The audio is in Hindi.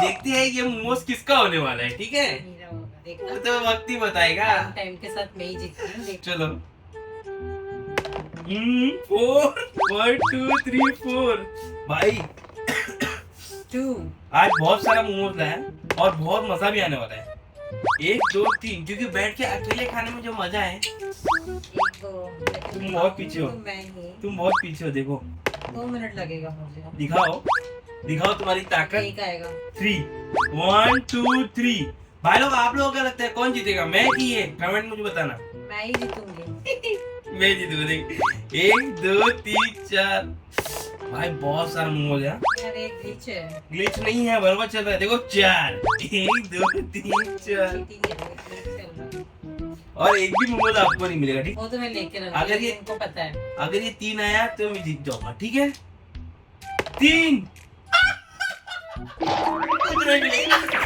देखते हैं ये मोमोज किसका होने वाला है, ठीक है? मेरा होगा, देखना। तो वक्त ही बताएगा। टाइम के साथ मैं ही जीतती हूँ, देख। चलो। 4 1 2 3 4 भाई 2 आज बहुत सारा मोमोज लाया है और बहुत मजा भी आने वाला है। 1 2 3 क्योंकि बैठ के अकेले खाने में जो मजा है। तुम बहुत पीछे हो। मैं ही तुम बहुत पीछे हो, देखो 2 मिनट लगेगा मुझे। दिखाओ दिखाओ तुम्हारी ताकत। एक आएगा। 3 1 2 3 भाई लोग, आप लोगों को क्या लगता है कौन जीतेगा, मैं कि ये? कमेंट मुझे बताना। मैं ही जीतूंगी। मैं जीतूंगा, देख 1 2 3 4 भाई बहुत सारा मोमोज है। यार एक ग्लिच है। ग्लिच नहीं है, बराबर चल रहा है, देखो 4 1 2 3 4 चीटिंग है, glitch चल रहा है। और एक भी मोमोज आपको नहीं मिलेगा, ठीक? वो तो मैं लेके रखूंगी, अगर ये- इनको पता है। अगर ये 3 आया तो मैं जीत जाऊंगा, ठीक है? 3